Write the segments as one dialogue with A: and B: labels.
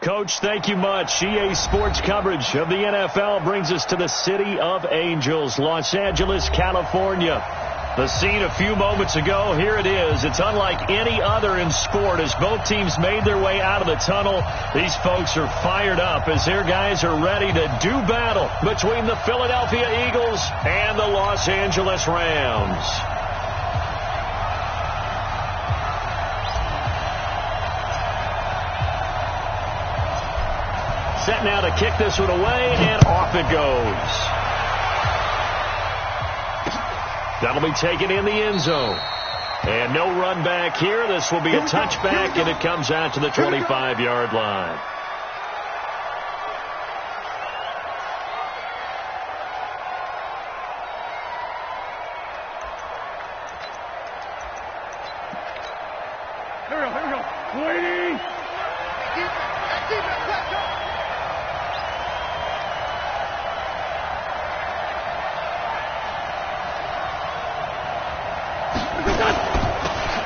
A: Coach, thank you much. EA Sports coverage of the NFL brings us to the City of Angels, Los Angeles, California. The scene a few moments ago, here it is. It's unlike any other in sport as both teams made their way out of the tunnel. These folks are fired up as their guys are ready to do battle between the Philadelphia Eagles and the Los Angeles Rams. Set now to kick this one away, and off it goes. That'll be taken in the end zone. And no run back here. This will be a touchback, and it comes out to the 25-yard line.
B: Here we go. Waiting.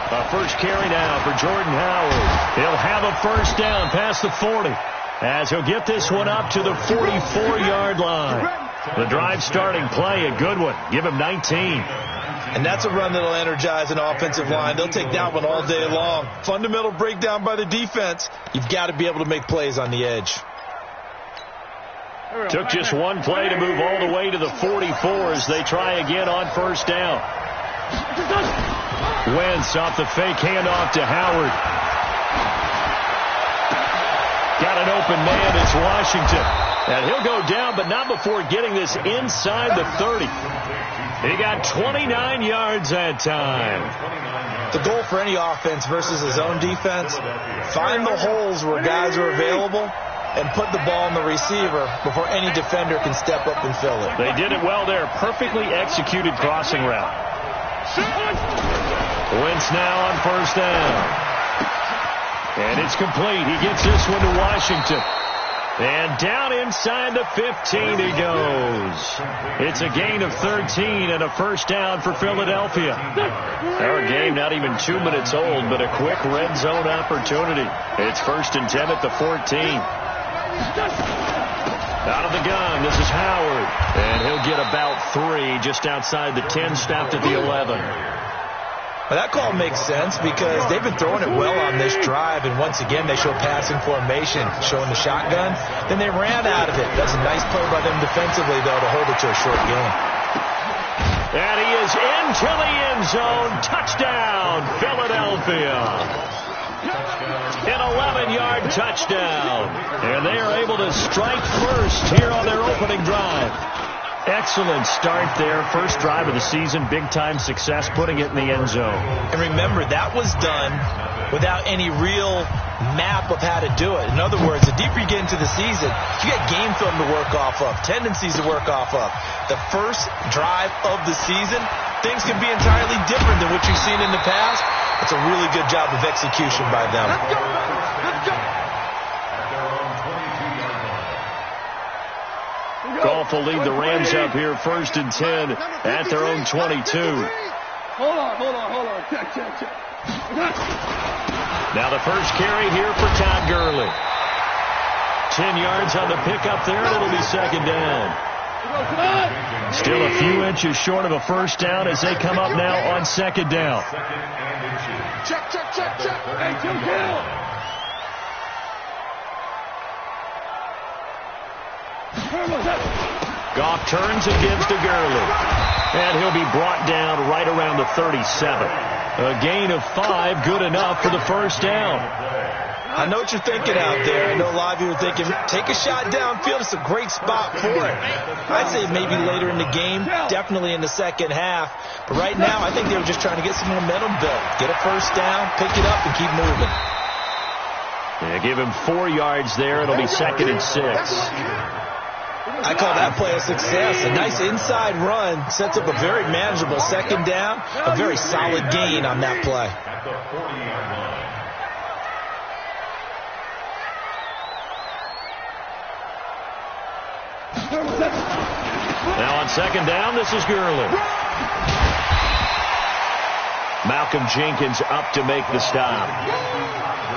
A: A first carry now for Jordan Howard. He'll have a first down past the 40 as he'll get this one up to the 44-yard line. The drive starting play, a good one. Give him 19.
C: And that's a run that'll energize an offensive line. They'll take that one all day long. Fundamental breakdown by the defense. You've got to be able to make plays on the edge.
A: Took just one play to move all the way to the 44 as they try again on first down. Wentz off the fake handoff to Howard. Got an open man. It's Washington. And he'll go down, but not before getting this inside the 30. He got 29 yards that time.
C: The goal for any offense versus his own defense, find the holes where guys are available and put the ball in the receiver before any defender can step up and fill it.
A: They did it well there. Perfectly executed crossing route. Wentz now on first down. And it's complete. He gets this one to Washington. And down inside the 15 he goes. It's a gain of 13 and a first down for Philadelphia. Our game not even 2 minutes old, but a quick red zone opportunity. It's 1st and 10 at the 14. Out of the gun, this is Howard. And he'll get about 3 just outside the 10, stopped at the 11.
C: Well, that call makes sense because they've been throwing it well on this drive, and once again they show passing formation, showing the shotgun. Then they ran out of it. That's a nice play by them defensively, though, to hold it to a short gain.
A: And he is into the end zone. Touchdown, Philadelphia. An 11-yard touchdown. And they are able to strike first here on their opening drive. Excellent start there. First drive of the season. Big-time success putting it in the end zone.
C: And remember, that was done without any real map of how to do it. In other words, the deeper you get into the season, you get game film to work off of, tendencies to work off of. The first drive of the season, things can be entirely different than what you've seen in the past. It's a really good job of execution by them.
B: Let's go. Let's go.
A: Goff will lead the Rams up here 1st and 10 at their own 22.
B: Hold on. Check.
A: Now the first carry here for Todd Gurley. 10 yards on the pickup there, and it'll be 2nd down. Still a few inches short of a first down as they come up now on 2nd down.
B: Check. Hey, kill.
A: Goff turns and gives to Gurley. And he'll be brought down right around the 37. A gain of 5, good enough for the first down.
C: I know what you're thinking out there. I know a lot of you are thinking, take a shot downfield. It's a great spot for it. I'd say maybe later in the game, definitely in the second half. But right now, I think they were just trying to get some momentum built. Get a first down, pick it up, and keep moving.
A: Yeah, give him 4 yards there. It'll be 2nd and 6.
C: I call that play a success. A nice inside run sets up a very manageable 2nd down. A very solid gain on that play.
A: Now on 2nd down, this is Gurley. Malcolm Jenkins up to make the stop.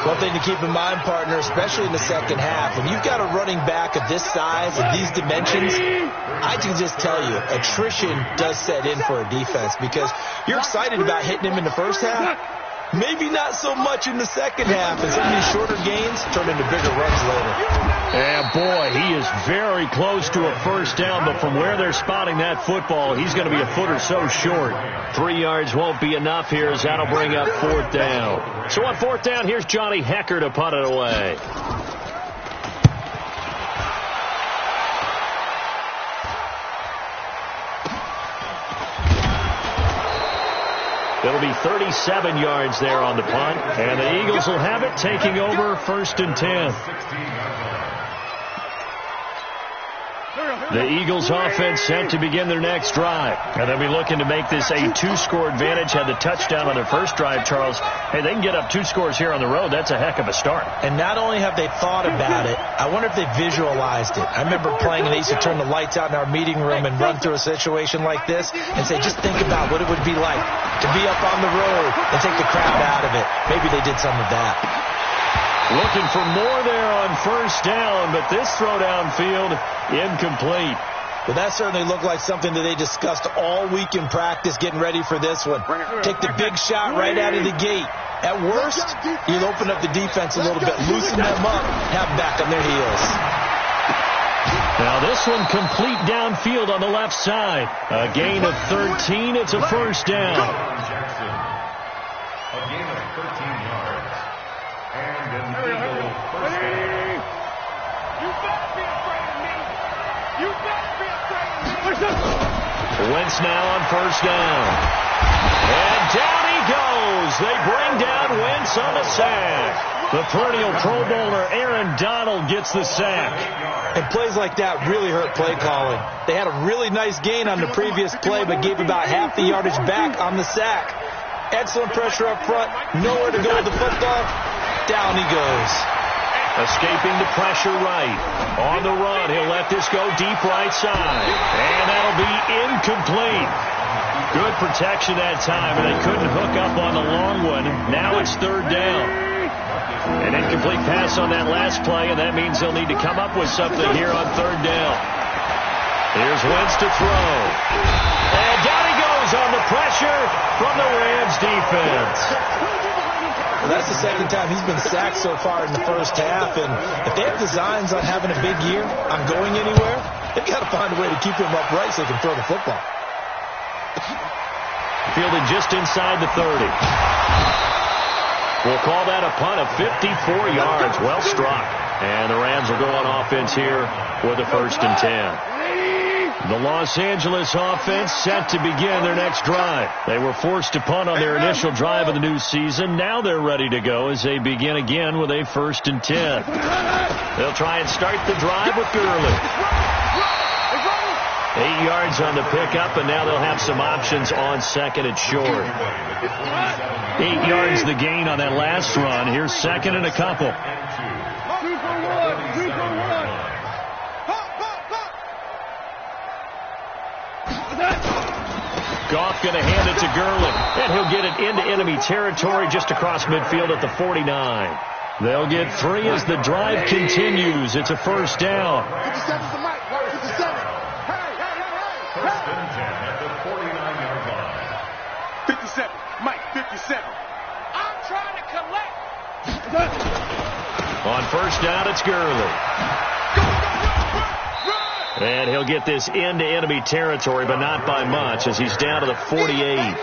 C: One thing to keep in mind, partner, especially in the second half, when you've got a running back of this size and these dimensions, I can just tell you, attrition does set in for a defense because you're excited about hitting him in the first half. Maybe not so much in the second half, and some of these shorter gains turn into bigger runs later.
A: And boy, he is very close to a first down, but from where they're spotting that football, he's going to be a foot or so short. 3 yards won't be enough here as that'll bring up fourth down. So on fourth down, here's Johnny Hecker to punt it away. It'll be 37 yards there on the punt, and the Eagles will have it, taking over first and 10. The Eagles offense set to begin their next drive. And they'll be looking to make this a two-score advantage. Had the touchdown on their first drive, Charles. Hey, they can get up 2 scores here on the road. That's a heck of a start.
C: And not only have they thought about it, I wonder if they visualized it. I remember playing, and they used to turn the lights out in our meeting room and run through a situation like this and say, just think about what it would be like to be up on the road and take the crowd out of it. Maybe they did some of that.
A: Looking for more there on first down, but this throw downfield incomplete.
C: Well, that certainly looked like something that they discussed all week in practice getting ready for this one. Take the big shot right out of the gate. At worst, you'll open up the defense a little bit, loosen them up, have them back on their heels.
A: Now this one complete downfield on the left side. A gain of 13. It's a first down.
B: A gain of 13 yards. And an Eagle first down.
D: You better be afraid of me. You better be afraid of me.
A: Wentz now on first down. And down he goes. They bring down Wentz on the sack. The perennial Pro Bowler Aaron Donald gets the sack.
C: And plays like that really hurt play calling. They had a really nice gain on the previous play, but gave about half the yardage back on the sack. Excellent pressure up front. Nowhere to go with the football. Down he goes.
A: Escaping the pressure right. On the run, he'll let this go deep right side. And that'll be incomplete. Good protection that time, and they couldn't hook up on the long one. Now it's third down. An incomplete pass on that last play, and that means they'll need to come up with something here on third down. Here's Wentz to throw. And down he goes on the pressure from the Rams defense.
C: Well, that's the second time he's been sacked so far in the first half, and if they have designs on having a big year, on going anywhere, they've got to find a way to keep him upright so they can throw the football.
A: Fielded just inside the 30. We'll call that a punt of 54 yards. Well struck. And the Rams will go on offense here with a first and 10. The Los Angeles offense set to begin their next drive. They were forced to punt on their initial drive of the new season. Now they're ready to go as they begin again with a first and 10. They'll try and start the drive with Gurley. 8 yards on the pickup, and now they'll have some options on second and short. 8 yards the gain on that last run. Here's second and a couple. Goff going to hand it to Gurley, and he'll get it into enemy territory just across midfield at the 49. They'll get 3 as the drive continues. It's a first down.
B: 57's the mic. 57. First and 10 at the 49-yard line.
D: 57. Mike, 57. I'm trying to collect.
A: On first down, it's Gurley. And he'll get this into enemy territory, but not by much, as he's down to the 48.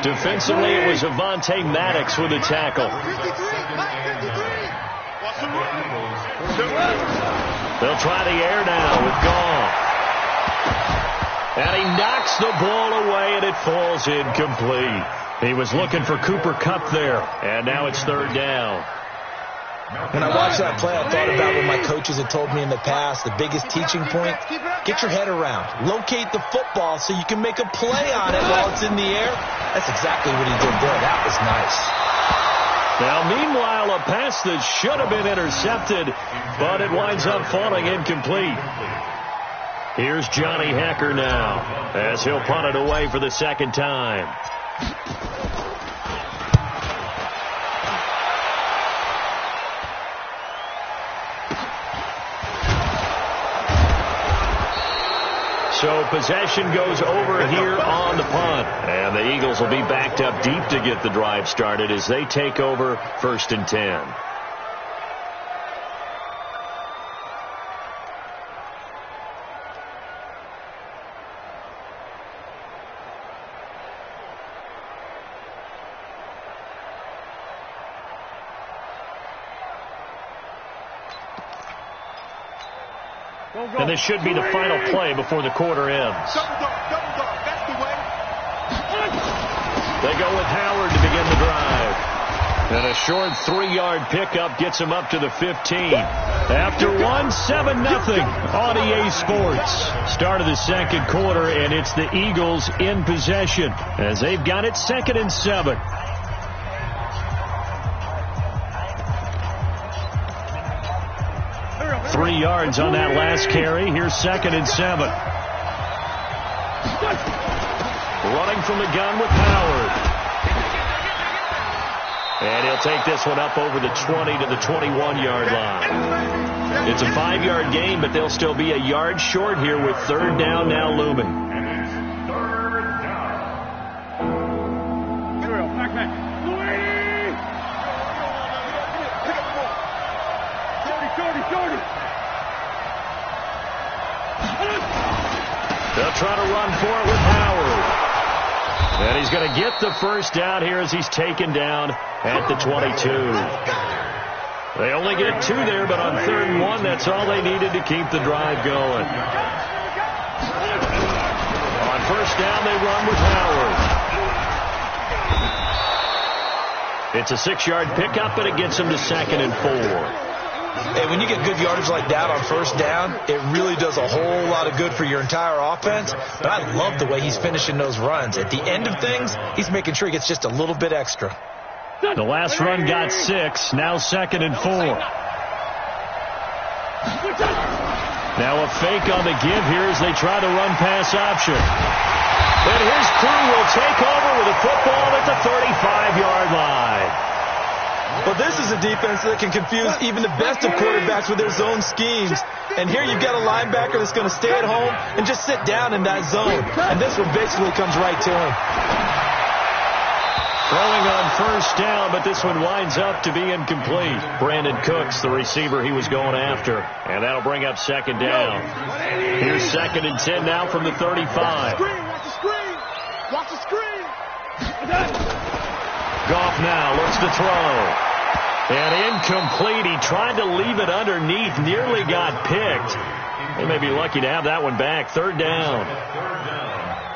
A: Defensively, it was Avonte Maddox with the tackle. They'll try the air now with Goff. And he knocks the ball away, and it falls incomplete. He was looking for Cooper Kupp there, and now it's third down.
C: When I watched that play, I thought about what my coaches had told me in the past. The biggest teaching point, get your head around. Locate the football so you can make a play on it while it's in the air. That's exactly what he did there. That was nice.
A: Now, meanwhile, a pass that should have been intercepted, but it winds up falling incomplete. Here's Johnny Hecker now, as he'll punt it away for the second time. So possession goes over here on the punt. And the Eagles will be backed up deep to get the drive started as they take over 1st and 10. And this should be the final play before the quarter ends.
B: Double dog, that's the way.
A: They go with Howard to begin the drive. And a short 3-yard pickup gets him up to the 15. After 1, 7-0 on EA Sports. Start of the second quarter, and it's the Eagles in possession as they've got it 2nd and 7. Three yards on that last carry. Here's 2nd and 7. Running from the gun with Howard. And he'll take this one up over the 20 to the 21-yard line. It's a 5-yard gain, but they'll still be a yard short here with 3rd down now looming. They'll try to run for it with Howard. And he's going to get the first down here as he's taken down at the 22. They only get 2 there, but on 3rd and 1, that's all they needed to keep the drive going. On 1st down, they run with Howard. It's a 6-yard pickup, but it gets him to 2nd and 4.
C: Hey, when you get good yardage like that on 1st down, it really does a whole lot of good for your entire offense. But I love the way he's finishing those runs. At the end of things, he's making sure he gets just a little bit extra.
A: The last run got 6, now 2nd and 4. Now a fake on the give here as they try to run pass option. And his crew will take over with a football at the 35-yard line.
C: Well, this is a defense that can confuse even the best of quarterbacks with their zone schemes. And here you've got a linebacker that's going to stay at home and just sit down in that zone. And this one basically comes right to him.
A: Throwing on 1st down, but this one winds up to be incomplete. Brandon Cooks, the receiver he was going after. And that'll bring up 2nd down. Here's 2nd and 10 now from the 35.
B: Watch the screen. Watch the screen.
A: Goff now looks to throw. And incomplete. He tried to leave it underneath. Nearly got picked. They may be lucky to have that one back. 3rd down.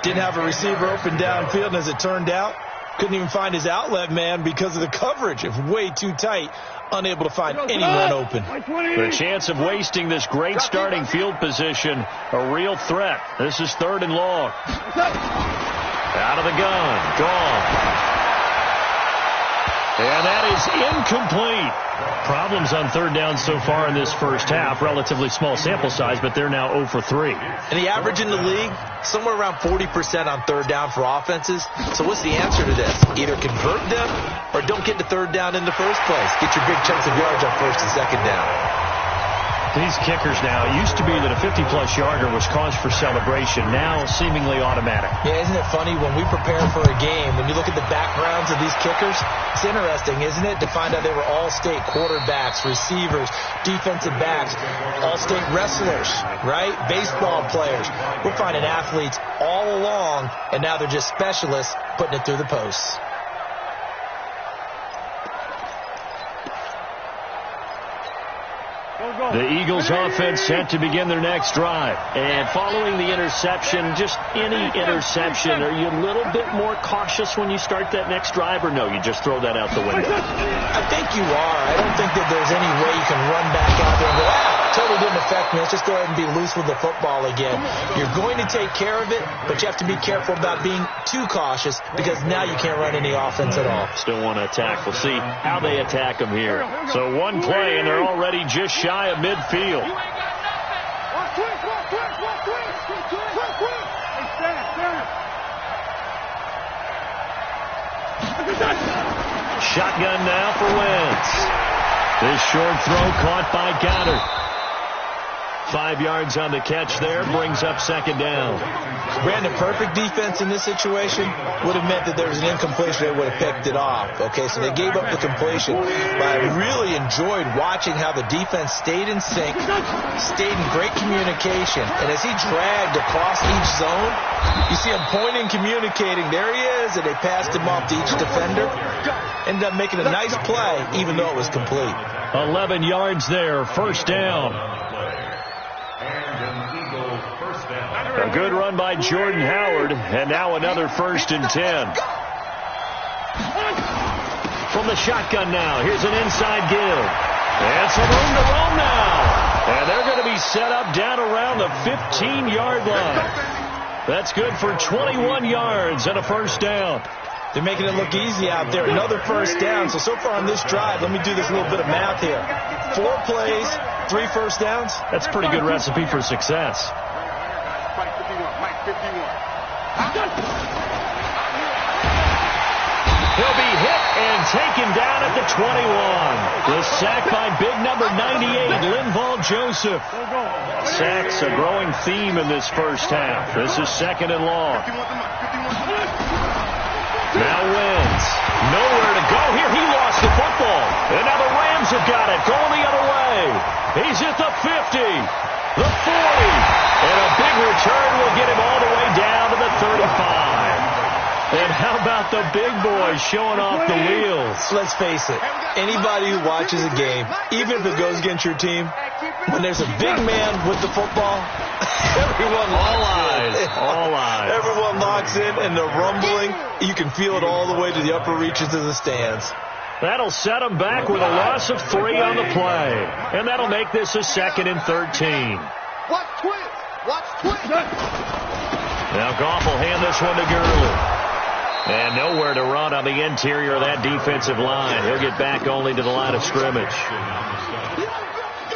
C: Didn't have a receiver open downfield, and as it turned out, couldn't even find his outlet man because of the coverage. It was way too tight. Unable to find anyone open.
A: The chance of wasting this great starting field position, a real threat. This is 3rd and long. Out of the gun. Gone. And that is incomplete. Problems on 3rd down so far in this first half. Relatively small sample size, but they're now 0 for 3.
C: And the average in the league, somewhere around 40% on 3rd down for offenses. So what's the answer to this? Either convert them or don't get to 3rd down in the first place. Get your big chunks of yards on 1st and 2nd down.
A: These kickers now, it used to be that a 50-plus yarder was cause for celebration. Now seemingly automatic.
C: Yeah, isn't it funny when we prepare for a game, when you look at the backgrounds of these kickers, it's interesting, isn't it, to find out they were all-state quarterbacks, receivers, defensive backs, all-state wrestlers, right? Baseball players. We're finding athletes all along, and now they're just specialists putting it through the posts.
A: The Eagles offense set to begin their next drive. And following the interception, just any interception, are you a little bit more cautious when you start that next drive, or no, you just throw that out the window?
C: I think you are. I don't think that there's any way you can run back out there and go, totally didn't affect me. Let's just go ahead and be loose with the football again. You're going to take care of it, but you have to be careful about being too cautious because now you can't run any offense at all.
A: Still want to attack. We'll see how they attack them here. So one play, and they're already just shy of midfield. Shotgun now for Wentz. This short throw caught by Goddard. 5 yards on the catch there, brings up second down.
C: Brandon, perfect defense in this situation would have meant that there was an incompletion. They would have picked it off. Okay, so they gave up the completion. But I really enjoyed watching how the defense stayed in sync, stayed in great communication. And as he dragged across each zone, you see him pointing, communicating. There he is, and they passed him off to each defender. Ended up making a nice play, even though it was complete.
A: 11 yards there, first down. A good run by Jordan Howard, and now another 1st and 10. From the shotgun now, here's an inside give. And some room to roam now. And they're going to be set up down around the 15-yard line. That's good for 21 yards and a first down.
C: They're making it look easy out there. Another first down. So far on this drive, let me do this little bit of math here. 4 plays, 3 first downs.
A: That's a pretty good recipe for success. He'll be hit and taken down at the 21. The sack by big number 98, Linval Joseph. Sacks a growing theme in this first half. This is 2nd and long. Now wins. Nowhere to go here. He lost the football. And now the Rams have got it. Going the other way. He's at the 50. The 40. And a big return will get him all the way down to the 35. And how about the big boys showing off the wheels?
C: Let's face it. Anybody who watches a game, even if it goes against your team, when there's a big man with the football, everyone locks in.
A: All eyes.
C: Everyone locks in, and the rumbling, you can feel it all the way to the upper reaches of the stands.
A: That'll set them back with a loss of 3 on the play. And that'll make this a 2nd and 13.
D: Watch twist. Watch twist.
A: Now Goff will hand this one to Gurley. And nowhere to run on the interior of that defensive line. He'll get back only to the line of scrimmage.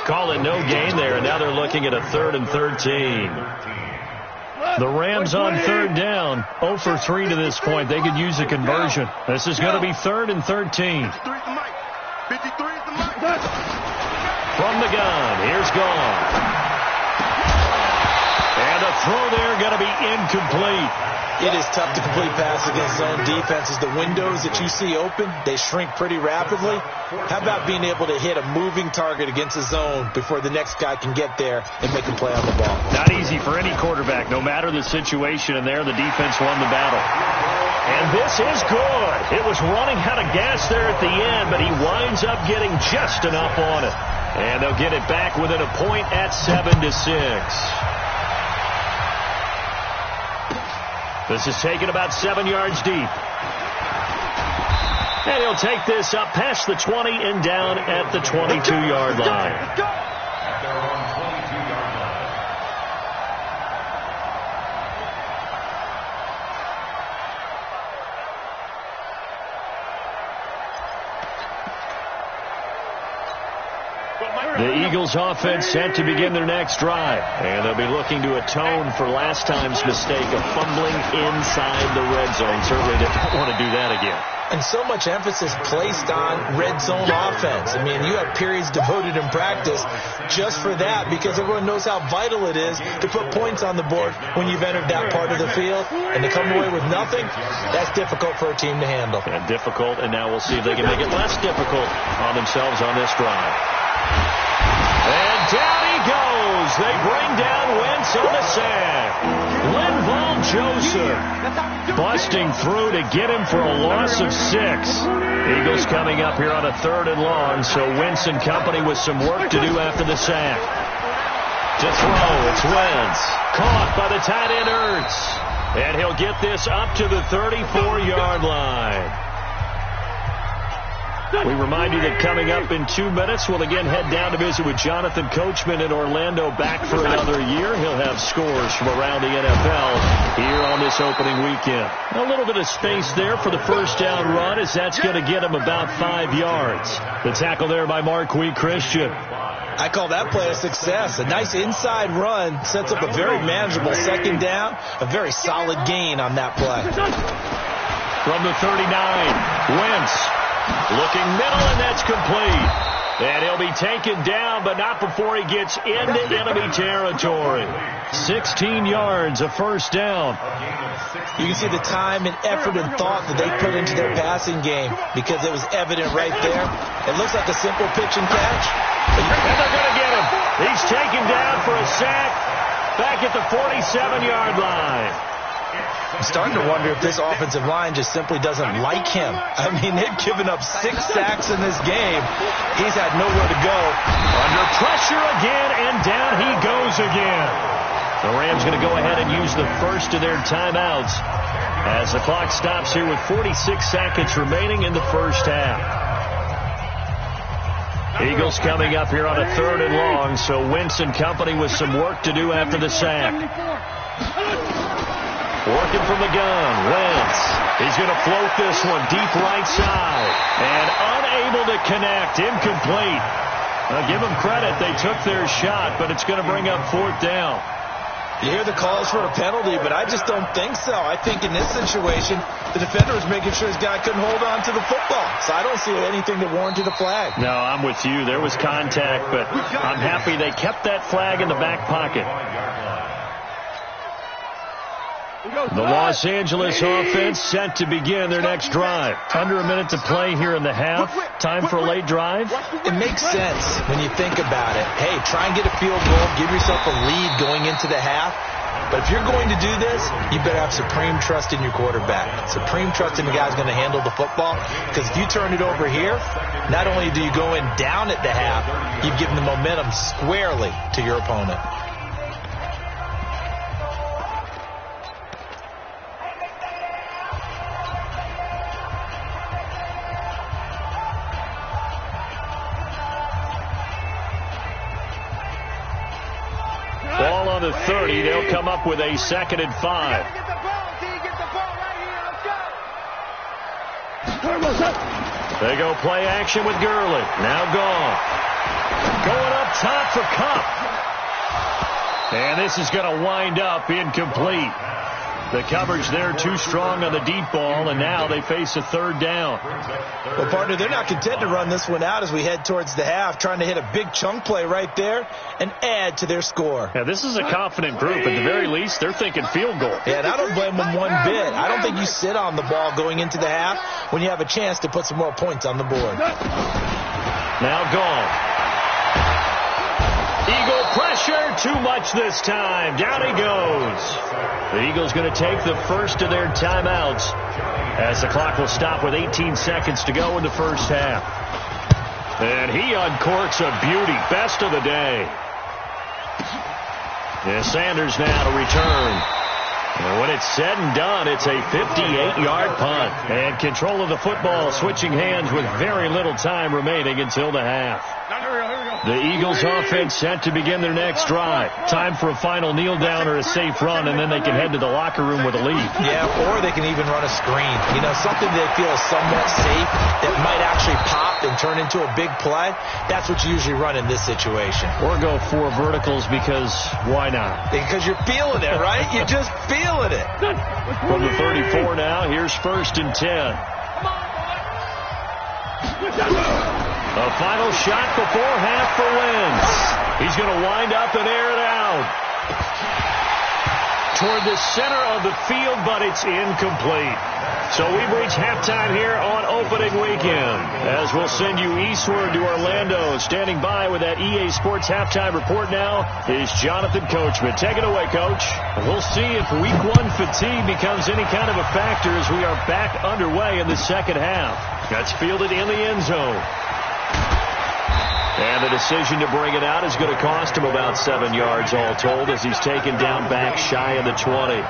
A: Call it no gain there, and now they're looking at a 3rd and 13. The Rams on 3rd down, 0 for 3 to this point. They could use a conversion. This is going to be 3rd and 13. From the gun, here's Goff. And the throw there going to be incomplete.
C: It is tough to complete passes against zone defenses. The windows that you see open, they shrink pretty rapidly. How about being able to hit a moving target against a zone before the next guy can get there and make a play on the ball?
A: Not easy for any quarterback, no matter the situation, and there the defense won the battle. And this is good. It was running out of gas there at the end, but he winds up getting just enough on it. And they'll get it back within a point at 7-6. This is taken about 7 yards deep. And he'll take this up past the 20 and down at the 22-yard line. The Eagles offense set to begin their next drive. And they'll be looking to atone for last time's mistake of fumbling inside the red zone. Certainly they don't want to do that again.
C: And so much emphasis placed on red zone offense. I mean, you have periods devoted in practice just for that because everyone knows how vital it is to put points on the board when you've entered that part of the field. And to come away with nothing, that's difficult for a team to handle.
A: And difficult, and now we'll see if they can make it less difficult on themselves on this drive. And down he goes. They bring down Wentz on the sack. Linval Joseph busting through to get him for a loss of 6. Eagles coming up here on a 3rd and long, so Wentz and company with some work to do after the sack. To throw, it's Wentz. Caught by the tight end Ertz. And he'll get this up to the 34-yard line. We remind you that coming up in 2 minutes, we'll again head down to visit with Jonathan Coachman in Orlando, back for another year. He'll have scores from around the NFL here on this opening weekend. A little bit of space there for the first down run, as that's going to get him about 5 yards. The tackle there by Marquis Christian.
C: I call that play a success. A nice inside run sets up a very manageable 2nd down. A very solid gain on that play.
A: From the 39, Wentz. Looking middle, and that's complete. And he'll be taken down, but not before he gets into enemy territory. 16 yards, a first down.
C: You can see the time and effort and thought that they put into their passing game because it was evident right there. It looks like a simple pitch and catch.
A: And they're going to get him. He's taken down for a sack back at the 47-yard line.
C: I'm starting to wonder if this offensive line just simply doesn't like him. I mean, they've given up 6 sacks in this game. He's had nowhere to go.
A: Under pressure again, and down he goes again. The Rams going to go ahead and use the first of their timeouts as the clock stops here with 46 seconds remaining in the first half. Eagles coming up here on a 3rd and long, so Wentz and company with some work to do after the sack. Working from the gun, Wentz. He's going to float this one deep right side. And unable to connect, incomplete. Now give them credit, they took their shot, but it's going to bring up 4th down.
C: You hear the calls for a penalty, but I just don't think so. I think in this situation, the defender was making sure his guy couldn't hold on to the football. So I don't see anything that warranted a flag.
A: No, I'm with you. There was contact, but I'm happy they kept that flag in the back pocket. The Los Angeles offense set to begin their next drive. Under a minute to play here in the half. Time for a late drive.
C: It makes sense when you think about it. Hey, try and get a field goal. Give yourself a lead going into the half. But if you're going to do this, you better have supreme trust in your quarterback. Supreme trust in the guy who's going to handle the football. Because if you turn it over here, not only do you go in down at the half, you've given the momentum squarely to your opponent.
A: Ball on the 30. They'll come up with a 2nd and 5. They go play action with Gurley. Now gone. Going up top for Cup. And this is going to wind up incomplete. The coverage there too strong on the deep ball, and now they face a 3rd down.
C: Well, partner, they're not content to run this one out as we head towards the half, trying to hit a big chunk play right there and add to their score.
A: Yeah, this is a confident group. At the very least, they're thinking field goal.
C: Yeah, and I don't blame them one bit. I don't think you sit on the ball going into the half when you have a chance to put some more points on the board.
A: Now gone. Eagle pressure, too much this time. Down he goes. The Eagles going to take the first of their timeouts as the clock will stop with 18 seconds to go in the first half. And he uncorks a beauty. Best of the day. And Sanders now to return. And when it's said and done, it's a 58-yard punt. And control of the football switching hands with very little time remaining until the half. The Eagles offense set to begin their next drive. Time for a final kneel down or a safe run, and then they can head to the locker room with a lead.
C: Yeah, or they can even run a screen. You know, something they feel is somewhat safe that might actually pop and turn into a big play. That's what you usually run in this situation.
A: Or go 4 verticals because why not?
C: Because you're feeling it, right? You're just feeling it.
A: From the 34 now, here's 1st and 10. A final shot before half for Wentz. He's going to wind up and air it out toward the center of the field, but it's incomplete. So we've reached halftime here on opening weekend, as we'll send you eastward to Orlando. Standing by with that EA Sports halftime report now is Jonathan Coachman. Take it away, Coach. We'll see if Week 1 fatigue becomes any kind of a factor as we are back underway in the second half. That's fielded in the end zone. And the decision to bring it out is going to cost him about 7 yards all told as he's taken down back shy of the 20.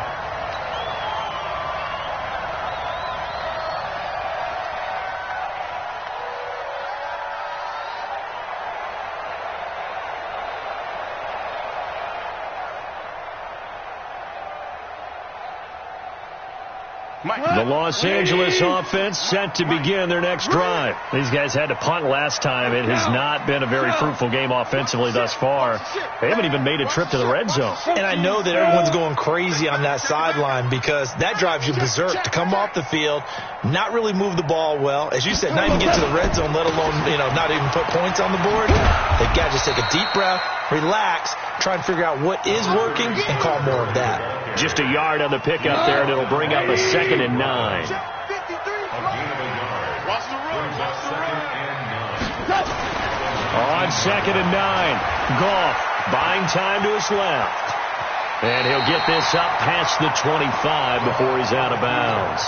A: The Los Angeles offense set to begin their next drive. These guys had to punt last time. It has not been a very fruitful game offensively thus far. They haven't even made a trip to the red zone.
C: And I know that everyone's going crazy on that sideline because that drives you berserk to come off the field, not really move the ball well. As you said, not even get to the red zone, let alone, not even put points on the board. They've got to just take a deep breath, relax, try and figure out what is working, and call more of that.
A: Just a yard on the pickup there, and it'll bring up a 2nd and 9. On 2nd and 9, Goff buying time to his left. And he'll get this up past the 25 before he's out of bounds.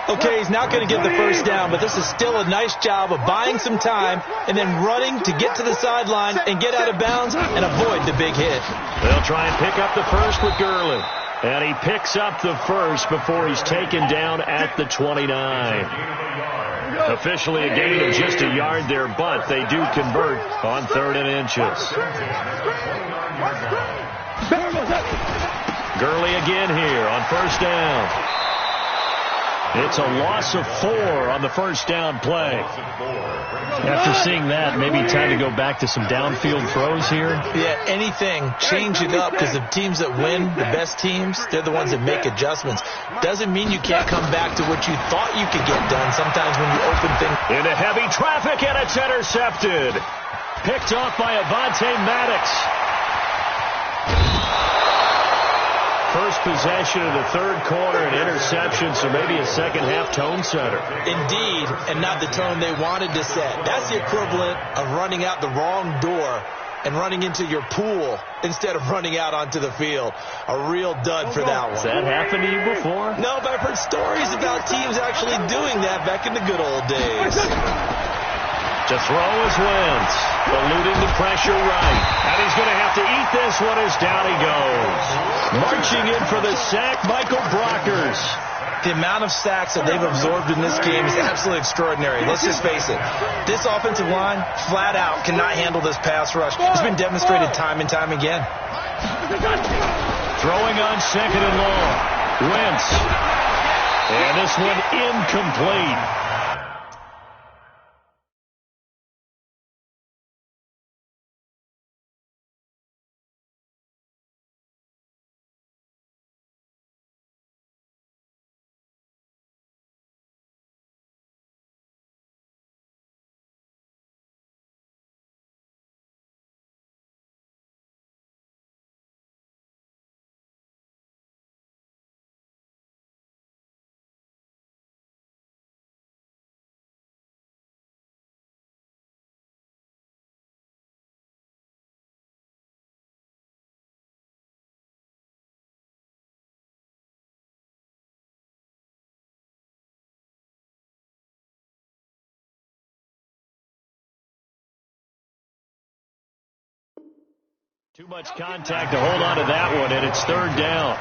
C: Okay, he's not going to get the first down, but this is still a nice job of buying some time and then running to get to the sideline and get out of bounds and avoid the big hit.
A: They'll try and pick up the first with Gurley. And he picks up the first before he's taken down at the 29. Officially a gain of just a yard there, but they do convert on 3rd and inches. Gurley again here on 1st down. It's a loss of 4 on the first down play. After seeing that, maybe time to go back to some downfield throws here.
C: Yeah, anything. Change it up because the teams that win, the best teams, they're the ones that make adjustments. Doesn't mean you can't come back to what you thought you could get done sometimes when you open things.
A: Into heavy traffic, and it's intercepted. Picked off by Avonte Maddox. First possession of the 3rd quarter, an interception, so maybe a second-half tone setter.
C: Indeed, and not the tone they wanted to set. That's the equivalent of running out the wrong door and running into your pool instead of running out onto the field. A real dud for that one.
A: Has that happened to you before?
C: No, but I've heard stories about teams actually doing that back in the good old days.
A: To throw is Wentz, eluding the pressure right. And he's going to have to eat this one as down he goes. Marching in for the sack, Michael Brockers.
C: The amount of sacks that they've absorbed in this game is absolutely extraordinary. Let's just face it. This offensive line, flat out, cannot handle this pass rush. It's been demonstrated time and time again.
A: Throwing on 2nd and long. Wentz. And this one incomplete. Too much contact to hold on to that one, and it's 3rd down.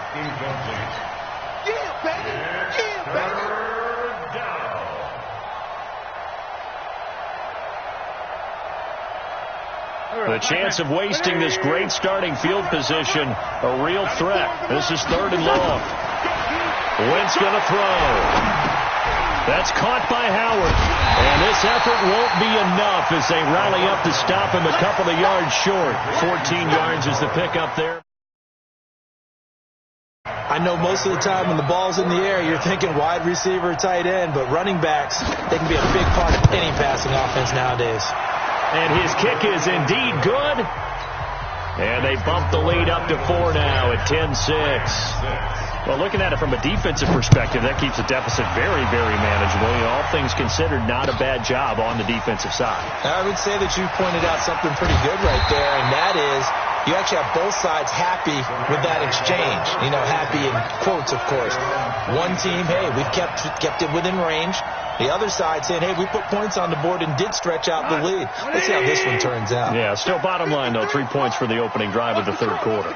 D: Yeah, baby. Yeah, baby.
A: The chance of wasting this great starting field position, a real threat. This is 3rd and long. Wentz going to throw. That's caught by Howard. And this effort won't be enough as they rally up to stop him a couple of yards short. 14 yards is the pickup there.
C: I know most of the time when the ball's in the air, you're thinking wide receiver, tight end, but running backs, they can be a big part of any passing offense nowadays.
A: And his kick is indeed good. And they bump the lead up to 4 now at 10-6. Well, looking at it from a defensive perspective, that keeps the deficit very, very manageable. All things considered, not a bad job on the defensive side.
C: I would say that you pointed out something pretty good right there, and that is you actually have both sides happy with that exchange. Happy in quotes, of course. One team, hey, we've kept it within range. The other side saying, hey, we put points on the board and did stretch out the lead. Let's see how this one turns out.
A: Yeah, still bottom line, though, 3 points for the opening drive of the 3rd quarter.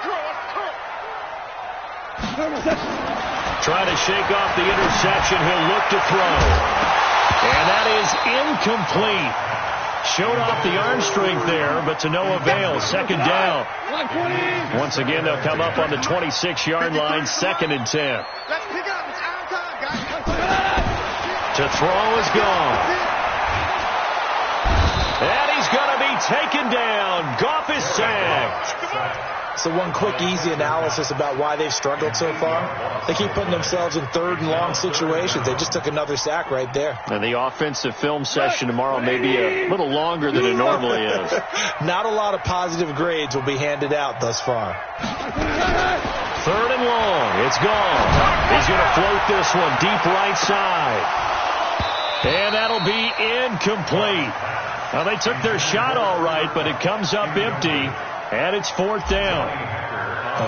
A: Trying to shake off the interception. He'll look to throw. And that is incomplete. Showed off the arm strength there, but to no avail. 2nd down. Once again, they'll come up on the 26-yard line. 2nd and 10.
D: Let's pick up.
A: to throw is gone. And he's going to be taken down. Goff is sacked.
C: So one quick, easy analysis about why they've struggled so far. They keep putting themselves in third and long situations. They just took another sack right there.
A: And the offensive film session tomorrow may be a little longer than it normally is.
C: Not a lot of positive grades will be handed out thus far.
A: Third and long. It's gone. He's going to float this one deep right side. And that'll be incomplete. Now, they took their shot all right, but it comes up empty, and it's fourth down.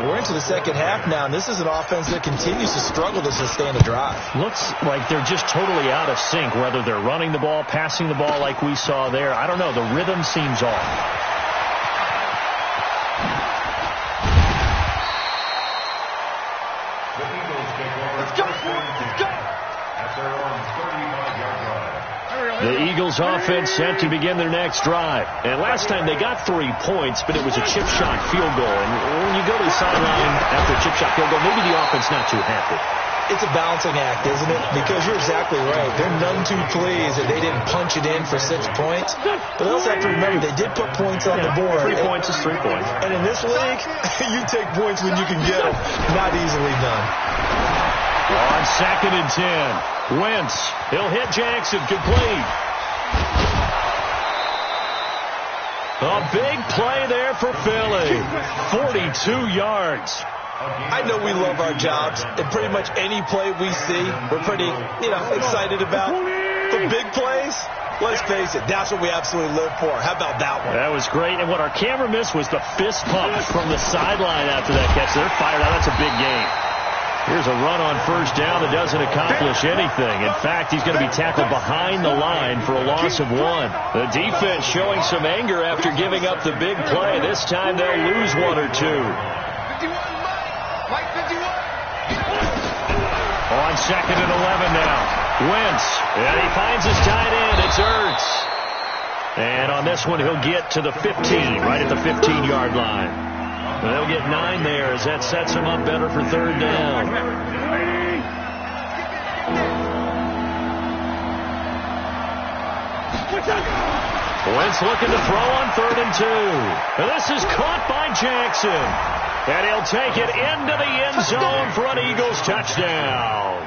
C: We're into the second half now, and this is an offense that continues to struggle to sustain a drive.
A: Looks like they're just totally out of sync, whether they're running the ball, passing the ball like we saw there. I don't know. The rhythm seems off. The Eagles offense set to begin their next drive. And last time they got 3 points, but it was a chip shot field goal. And when you go to the sideline after a chip shot field goal, maybe the offense not too happy.
C: It's a balancing act, isn't it? Because you're exactly right. They're none too pleased that they didn't punch it in for 6 points. But they also have to remember they did put points on the board.
A: 3 points is 3 points.
C: And in this league, you take points when you can get them. Not easily done.
A: On 2nd and 10, Wentz. He'll hit Jackson complete. A big play there for Philly. 42 yards.
C: I know we love our jobs, and pretty much any play we see, we're pretty, excited about. The big plays, let's face it, that's what we absolutely live for. How about that one?
A: That was great, and what our camera missed was the fist pump from the sideline after that catch. They're fired out. That's a big game. Here's a run on first down that doesn't accomplish anything. In fact, he's going to be tackled behind the line for a loss of 1. The defense showing some anger after giving up the big play. This time they'll lose 1 or 2. On 2nd and 11 now. Wentz, and he finds his tight end. It's Ertz. And on this one, he'll get to the 15, right at the 15-yard line. They'll get 9 there as that sets them up better for third down. Wentz looking to throw on 3rd and 2. And this is caught by Jackson. And he'll take it into the end zone for an Eagles touchdown.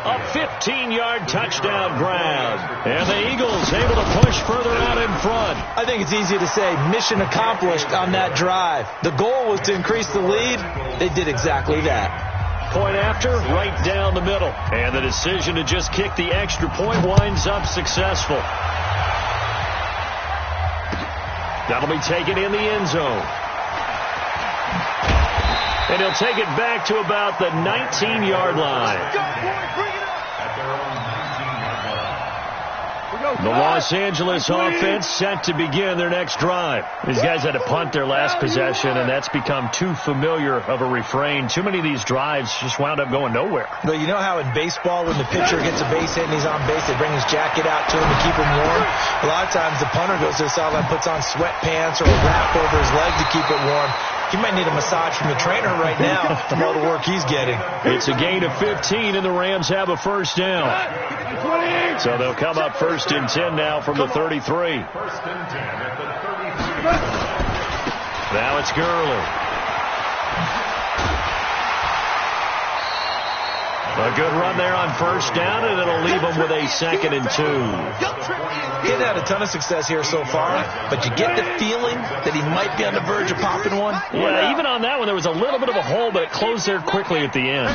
A: A 15-yard touchdown grab. And the Eagles able to push further out in front.
C: I think it's easy to say mission accomplished on that drive. The goal was to increase the lead. They did exactly that.
A: Point after, right down the middle. And the decision to just kick the extra point winds up successful. That'll be taken in the end zone. And he'll take it back to about the 19-yard line. The Los Angeles offense set to begin their next drive. These guys had to punt their last possession, and that's become too familiar of a refrain. Too many of these drives just wound up going nowhere.
C: But you know how in baseball, when the pitcher gets a base hit and he's on base, they bring his jacket out to him to keep him warm? A lot of times the punter goes to the sideline, puts on sweatpants or a wrap over his leg to keep it warm. He might need a massage from the trainer right now from all the work he's getting.
A: It's a gain of 15, and the Rams have a first down. So they'll come up 1st and 10 now from the 33. 1st and 10 at the 33. Now it's Gurley. A good run there on first down, and it'll leave them with a 2nd and 2.
C: He hasn't had a ton of success here so far, but you get the feeling that he might be on the verge of popping one.
A: Yeah, even on that one, there was a little bit of a hole, but it closed there quickly at the end.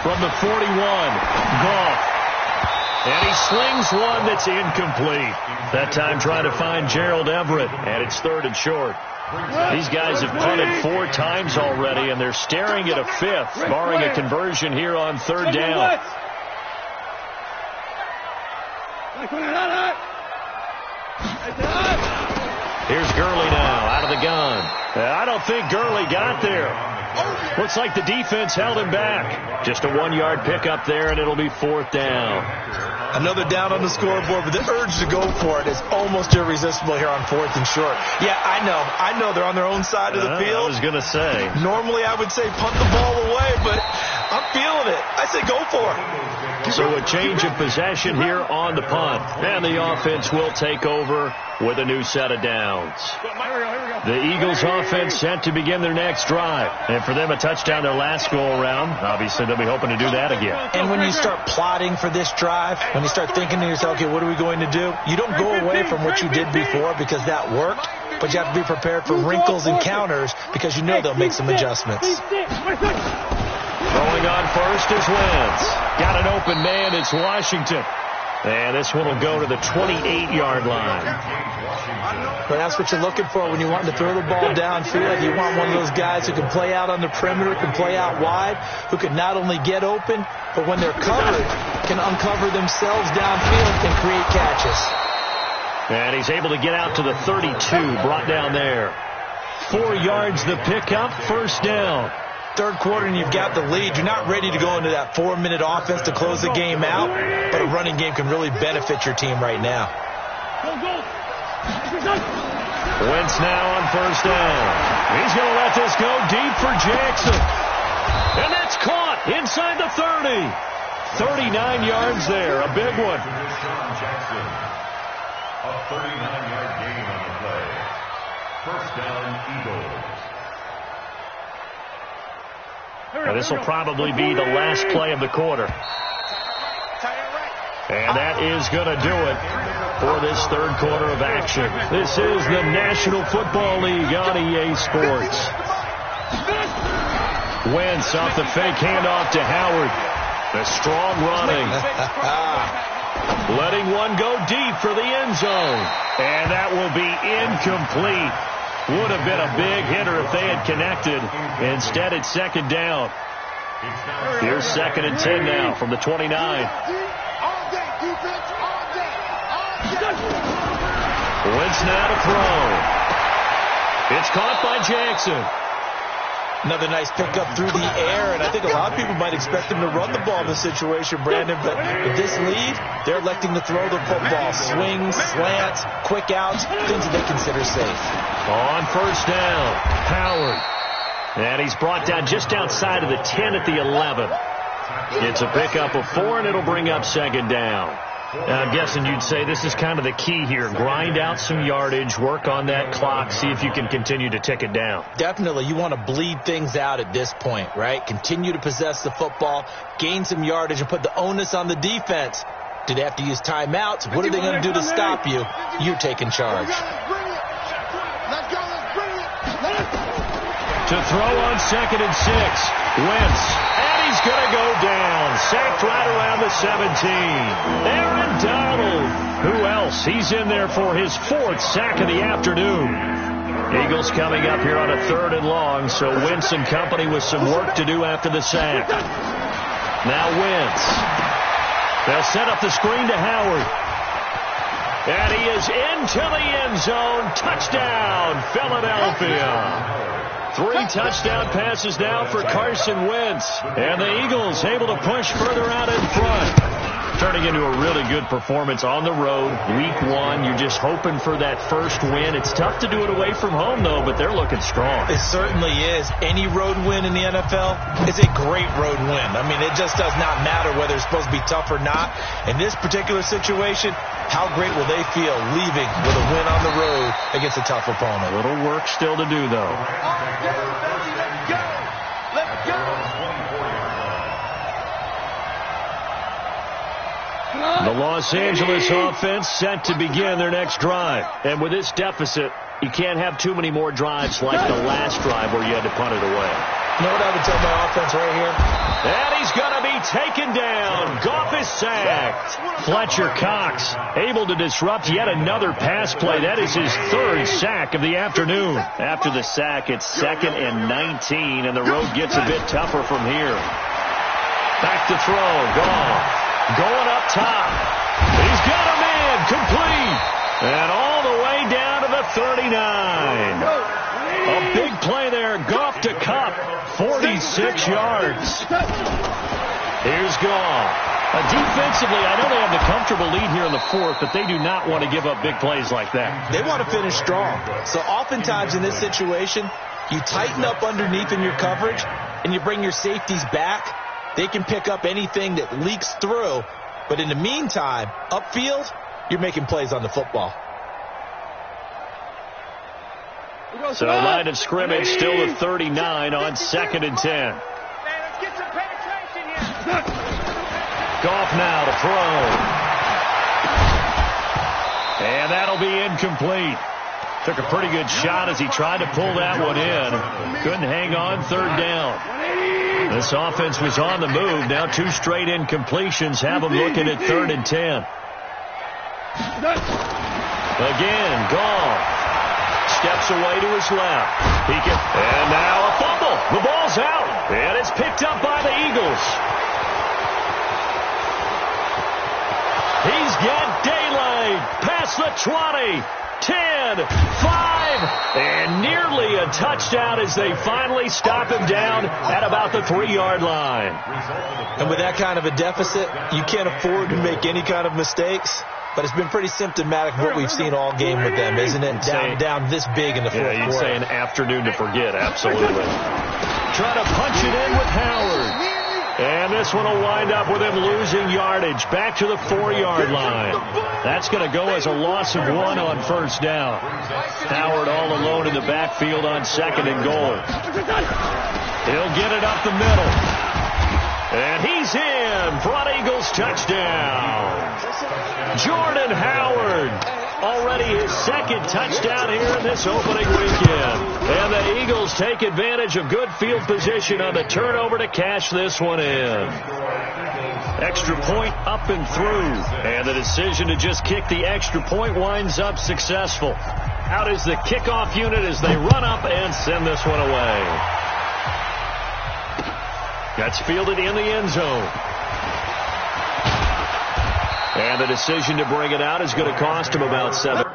A: From the 41, Goff. And he slings one that's incomplete. That time trying to find Gerald Everett, and it's 3rd and short. These guys have punted 4 times already, and they're staring at a 5th, barring a conversion here on 3rd down. Here's Gurley now, out of the gun. I don't think Gurley got there. Looks like the defense held him back. Just a 1-yard pickup there, and it'll be 4th down.
C: Another down on the scoreboard, but the urge to go for it is almost irresistible here on 4th and short. Yeah, I know they're on their own side of the field.
A: I was going to say.
C: Normally I would say punt the ball away, but I'm feeling it. I say go for it.
A: So a change of possession here on the punt. And the offense will take over with a new set of downs. The Eagles offense set to begin their next drive. And for them, a touchdown their last go-around. Obviously, they'll be hoping to do that again.
C: And when you start plotting for this drive, when you start thinking to yourself, okay, what are we going to do? You don't go away from what you did before because that worked. But you have to be prepared for wrinkles and counters because you know they'll make some adjustments.
A: Throwing on first is Wentz. Got an open man. It's Washington. And this one will go to the 28-yard line.
C: But that's what you're looking for when you want to throw the ball downfield. You want one of those guys who can play out on the perimeter, can play out wide, who can not only get open, but when they're covered, can uncover themselves downfield and create catches.
A: And he's able to get out to the 32, brought down there. 4 yards the pickup, first down.
C: Third quarter and you've got the lead. You're not ready to go into that 4-minute offense to close the game out, but a running game can really benefit your team right now.
A: Wentz now on first down. He's going to let this go deep for Jackson. And that's caught inside the 30. 39 yards there, a big one.
B: A 39-yard gain on the play. First down, Eagles.
A: Now this will probably be the last play of the quarter. And that is going to do it for this third quarter of action. This is the National Football League on EA Sports. Wentz off the fake handoff to Howard. The strong running. Letting one go deep for the end zone. And that will be incomplete. Would have been a big hitter if they had connected. Instead, it's second down. Here's second and 10 now from the 29. Wentz now to throw. It's caught by Jackson.
C: Another nice pickup through the air, and I think a lot of people might expect them to run the ball in this situation, Brandon, but with this lead, they're electing to throw the football. Swings, slants, quick outs, things that they consider safe.
A: On first down, Howard. And he's brought down just outside of the 10 at the 11. It's a pickup of 4, and it'll bring up second down. I'm guessing you'd say this is kind of the key here. Grind out some yardage, work on that clock, see if you can continue to tick it down.
C: Definitely. You want to bleed things out at this point, right? Continue to possess the football, gain some yardage, and put the onus on the defense. Do they have to use timeouts? What are they going to do to stop you? You're taking charge.
A: To throw on second and 6, Wentz. And he's going to go down. Sacked right around the 17. Aaron Donald. Who else? He's in there for his 4th sack of the afternoon. Eagles coming up here on a 3rd and long, so Wentz and company with some work to do after the sack. Now Wentz. They'll set up the screen to Howard. And he is into the end zone. Touchdown, Philadelphia. 3 touchdown passes now for Carson Wentz. And the Eagles able to push further out in front. Turning into a really good performance on the road. Week 1, you're just hoping for that first win. It's tough to do it away from home, though, but they're looking strong.
C: It certainly is. Any road win in the NFL is a great road win. I mean, it just does not matter whether it's supposed to be tough or not. In this particular situation, how great will they feel leaving with a win on the road against a tough opponent?
A: A little work still to do, though.
D: Let's go!
A: The Los Angeles offense set to begin their next drive. And with this deficit, you can't have too many more drives like the last drive where you had to punt it away.
C: You know what I would tell my offense right here?
A: And he's going to be taken down. Goff is sacked. Fletcher Cox able to disrupt yet another pass play. That is his 3rd sack of the afternoon. After the sack, it's 2nd and 19, and the road gets a bit tougher from here. Back to throw. Goff. Going up top. He's got a man. Complete. And all the way down to the 39. A big play there. Goff to Kupp. 46 yards. Here's Goff. Defensively, I know they have the comfortable lead here in the 4th, but they do not want to give up big plays like that.
C: They want to finish strong. So oftentimes in this situation, you tighten up underneath in your coverage, and you bring your safeties back, They can pick up anything that leaks through. But in the meantime, upfield, you're making plays on the football.
A: So line of scrimmage still at 39 on 2nd and 10.
D: Hey, let's get some penetration here.
A: Goff now to throw. And that'll be incomplete. Took a pretty good shot as he tried to pull that one in. Couldn't hang on, 3rd down. This offense was on the move. Now 2 straight incompletions have them looking at 3rd and 10. Again, Goff. Steps away to his left. And now a fumble. The ball's out. And it's picked up by the Eagles. He's got daylight. Past the 20. 10, 5, and nearly a touchdown as they finally stop him down at about the 3-yard line.
C: And with that kind of a deficit, you can't afford to make any kind of mistakes. But it's been pretty symptomatic of what we've seen all game with them, isn't it? Down this big in the fourth quarter.
A: Yeah, you'd say an afternoon to forget, absolutely. Trying to punch it in with Howard. And this one will wind up with him losing yardage back to the 4-yard line. That's going to go as a loss of 1 on 1st down. Howard all alone in the backfield on 2nd and goal. He'll get it up the middle. And he's in for an Eagles touchdown. Jordan Howard, already his 2nd touchdown here in this opening weekend. And the Eagles take advantage of good field position on the turnover to cash this one in. Extra point up and through. And the decision to just kick the extra point winds up successful. Out is the kickoff unit as they run up and send this one away. That's fielded in the end zone. And the decision to bring it out is going to cost him about 7.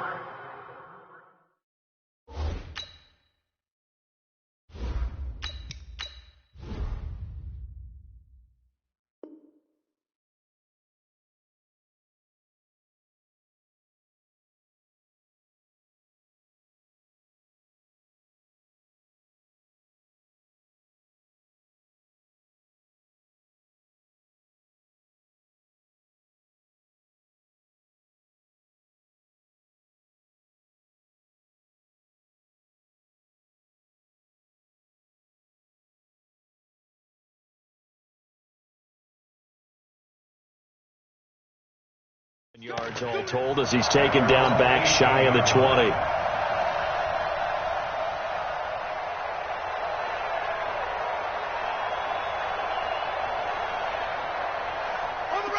A: Yards all told as he's taken down back shy of the 20.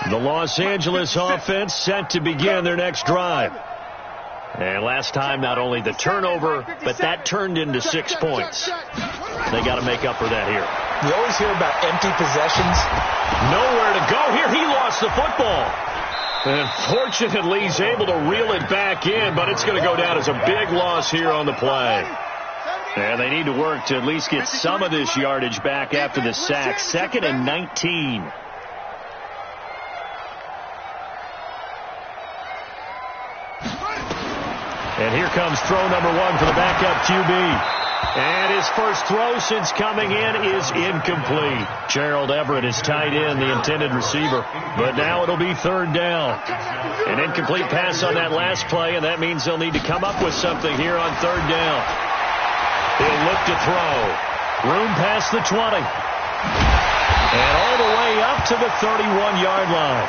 A: The Los Angeles offense set to begin their next drive. And last time, not only the turnover, but that turned into 6 points. They got to make up for that here.
C: We always hear about empty possessions.
A: Nowhere to go here. He lost the football. And fortunately, he's able to reel it back in, but it's going to go down as a big loss here on the play. And they need to work to at least get some of this yardage back after the sack. 2nd and 19. And here comes throw number 1 for the backup QB. And his first throw since coming in is incomplete. Gerald Everett is tied in, the intended receiver. But now it'll be 3rd down. An incomplete pass on that last play, and that means they'll need to come up with something here on 3rd down. He'll look to throw. Room past the 20. And all the way up to the 31-yard line.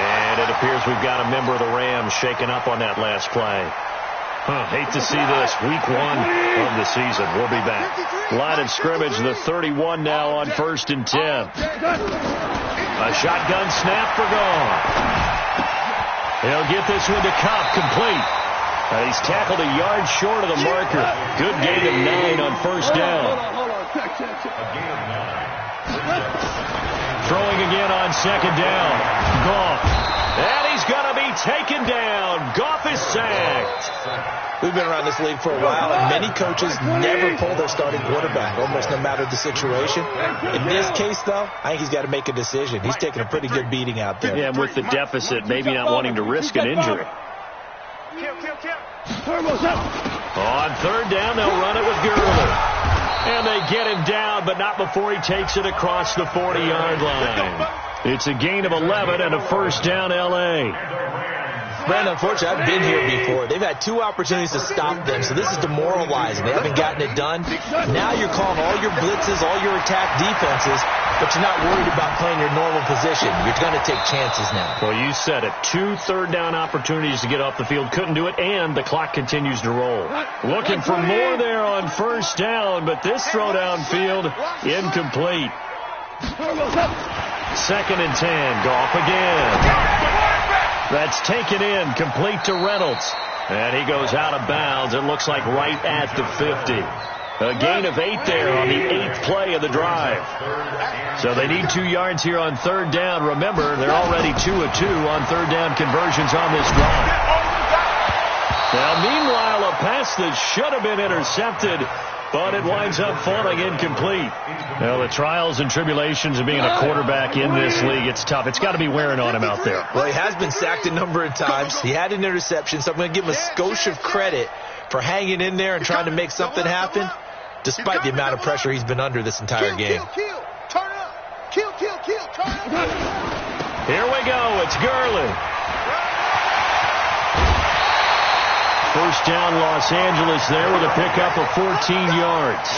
A: And it appears we've got a member of the Rams shaken up on that last play. Hate to see this. Week 1 of the season. We'll be back. Line of scrimmage, the 31 now on 1st and 10. A shotgun snap for Goff. He'll get this one to Cup, complete. He's tackled a yard short of the marker. Good gain of 9 on 1st down. Throwing again on 2nd down. Goff. And he's going to be taken down. Goff is sacked.
C: We've been around this league for a while, and many coaches never pull their starting quarterback, almost no matter the situation. In this case, though, I think he's got to make a decision. He's taking a pretty good beating out there.
A: Yeah, and with the deficit, maybe not wanting to risk an injury.
D: Kill.
A: On 3rd down, they'll run it with Gurley. And they get him down, but not before he takes it across the 40-yard line. It's a gain of 11 and a first down, L.A.
C: Brandon, unfortunately, I've been here before. They've had 2 opportunities to stop them, so this is demoralizing. They haven't gotten it done. Now you're calling all your blitzes, all your attack defenses, but you're not worried about playing your normal position. You're going to take chances now.
A: Well, you said it. 2 third-down opportunities to get off the field. Couldn't do it, and the clock continues to roll. Looking for more there on first down, but this throw downfield, incomplete. 2nd and 10. Goff again. That's taken in, complete to Reynolds. And he goes out of bounds. It looks like right at the 50. A gain of 8 there on the 8th play of the drive. So they need 2 yards here on third down. Remember, they're already 2 of 2 on third down conversions on this drive. Now, meanwhile, a pass that should have been intercepted, but it winds up falling incomplete. Well, the trials and tribulations of being a quarterback in this league, it's tough. It's got to be wearing on him out there.
C: Well, he has been sacked a number of times. He had an interception, so I'm going to give him a skosh of credit for hanging in there and trying to make something happen, despite the amount of pressure he's been under this entire game.
D: Turn up. Kill, turn up.
A: Here we go. It's Gurley. First down, Los Angeles there with a pickup of 14 yards.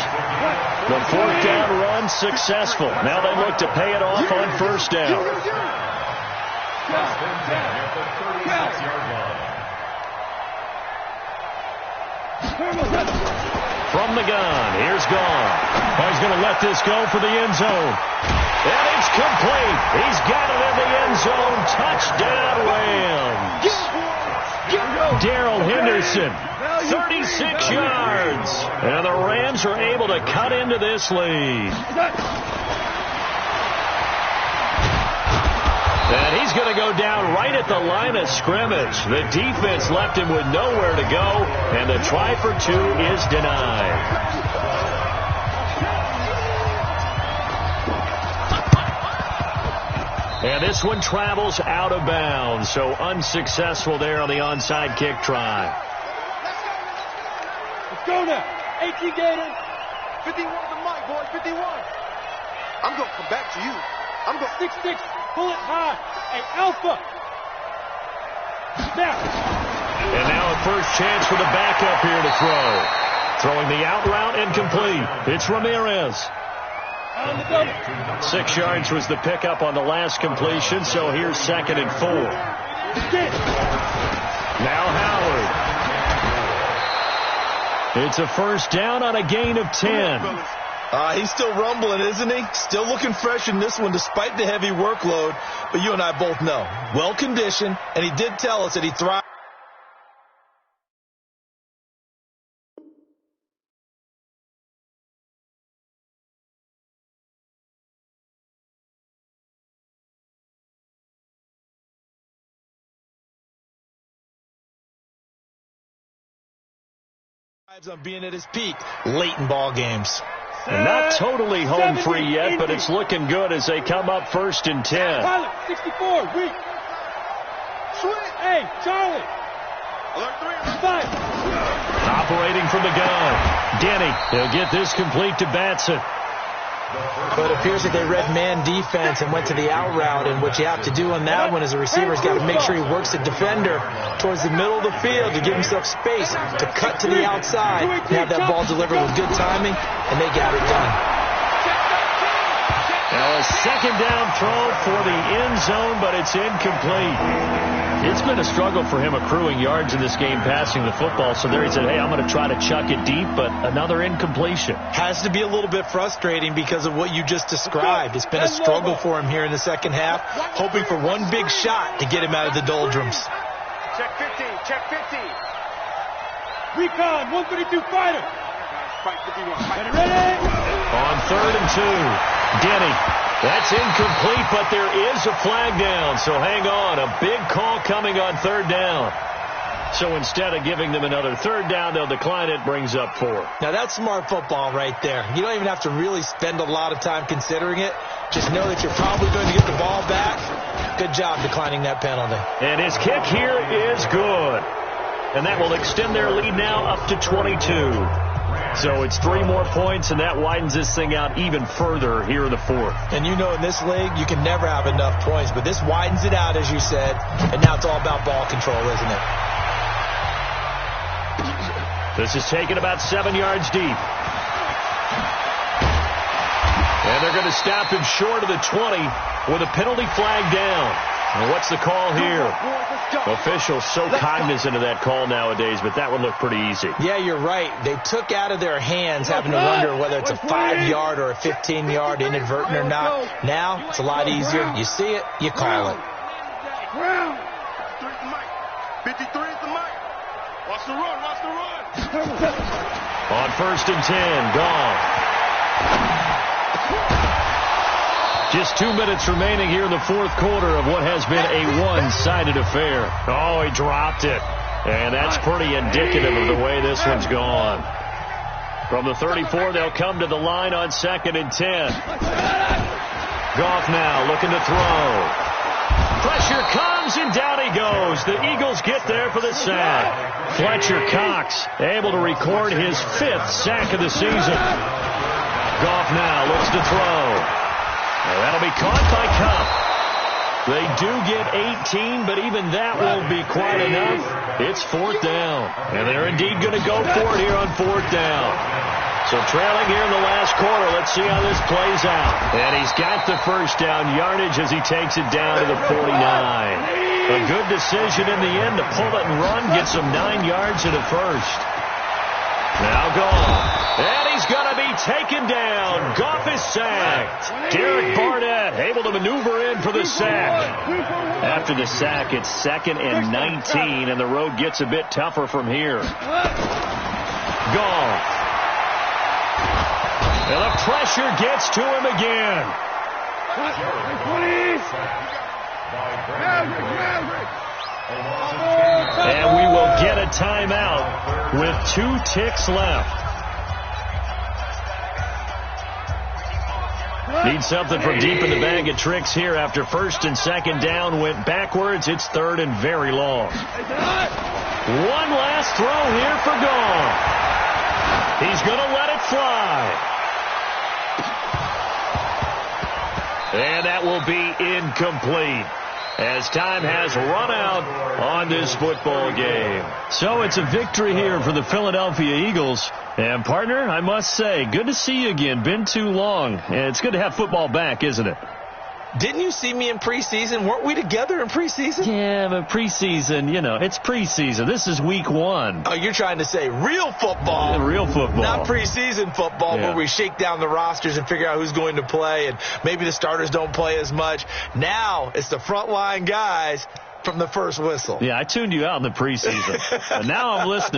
A: The 4th down run successful. Now they look to pay it off on first down. From the gun, here's Gone. Oh, he's going to let this go for the end zone. And it's complete. He's got it in the end zone. Touchdown, Rams. Darrell Henderson, 36 yards. And the Rams are able to cut into this lead. And he's going to go down right at the line of scrimmage. The defense left him with nowhere to go, and the try for 2 is denied. And this one travels out of bounds, so unsuccessful there on the onside kick try.
D: Let's go now. 18 Gators. 51 the mic, boy. 51. I'm going to come back to you. I'm going 6-6. Pull it high. Hey, Alpha. Now.
A: And now a first chance for the backup here to throw. Throwing the out route incomplete. It's Ramirez. 6 yards was the pickup on the last completion, so here's 2nd and 4. Now Howard. It's a first down on a gain of 10.
C: He's still rumbling, isn't he? Still looking fresh in this one despite the heavy workload. But you and I both know, well-conditioned, and he did tell us that he thrived. On being at his peak late in ball games.
A: And not totally home free yet, but it's looking good as they come up 1st and 10.
D: Pilot, 64, weak. Hey, Charlie. Alert 3, 5.
A: Operating from the gun. Denny, he'll get this complete to Batson.
C: But it appears that they read man defense and went to the out route, and what you have to do on that one is the receiver's got to make sure he works the defender towards the middle of the field to give himself space to cut to the outside and have that ball delivered with good timing, and they got it done.
A: Now a 2nd down throw for the end zone, but it's incomplete. It's been a struggle for him accruing yards in this game passing the football, so there he said, hey, I'm going to try to chuck it deep, but another incompletion.
C: Has to be a little bit frustrating because of what you just described. It's been a struggle for him here in the second half, hoping for one big shot to get him out of the doldrums.
D: Check 15, check 15. Recon, 132 fighter. Fight 51. Ready?
A: On 3rd and 2. Denny, that's incomplete, but there is a flag down, so hang on. A big call coming on 3rd down. So instead of giving them another 3rd down, they'll decline it, brings up 4.
C: Now that's smart football right there. You don't even have to really spend a lot of time considering it. Just know that you're probably going to get the ball back. Good job declining that penalty.
A: And his kick here is good. And that will extend their lead now up to 22. So it's 3 more points, and that widens this thing out even further here in the fourth.
C: And you know, in this league, you can never have enough points, but this widens it out, as you said, and now it's all about ball control, isn't it?
A: This is taken about 7 yards deep. And they're going to stop him short of the 20 with a penalty flag down. And what's the call here? Officials so cognizant of that call nowadays, but that would look pretty easy.
C: Yeah, you're right. They took out of their hands having to wonder whether it's a 5-yard or a 15-yard inadvertent or not. Now, it's a lot easier. You see it, you call it.
B: 53 is the mic. Watch the run, watch the run.
A: On 1st and 10, gone. Just 2 minutes remaining here in the fourth quarter of what has been a one-sided affair. Oh, he dropped it. And that's pretty indicative of the way this one's gone. From the 34, they'll come to the line on 2nd and 10. Goff now looking to throw. Pressure comes, and down he goes. The Eagles get there for the sack. Fletcher Cox able to record his 5th sack of the season. Goff now looks to throw. Well, that'll be caught by Cup. They do get 18, but even that won't be quite enough. It's 4th down. And they're indeed going to go for it here on 4th down. So trailing here in the last quarter, let's see how this plays out. And he's got the first down yardage as he takes it down to the 49. A good decision in the end to pull it and run, get some 9 yards in the first. Now gone. And he's going to be taken down. Goff is sacked. Derek Barnett able to maneuver in for the sack. After the sack, it's 2nd and 19, and the road gets a bit tougher from here. Goff. And the pressure gets to him again. And we will get a timeout with 2 ticks left. Need something from deep in the bag of tricks here after 1st and 2nd down went backwards. It's 3rd and very long. One last throw here for Goff. He's going to let it fly. And that will be incomplete, as time has run out on this football game. So it's a victory here for the Philadelphia Eagles. And, partner, I must say, good to see you again. Been too long. And it's good to have football back, isn't it?
C: Didn't you see me in preseason? Weren't we together in preseason?
A: Yeah, but preseason, you know, it's preseason. This is week 1.
C: Oh, you're trying to say real football.
A: Yeah, real football.
C: Not preseason football,
A: yeah,
C: where we shake down the rosters and figure out who's going to play, and maybe the starters don't play as much. Now it's the frontline guys from the first whistle.
A: Yeah, I tuned you out in the preseason. But now I'm listening.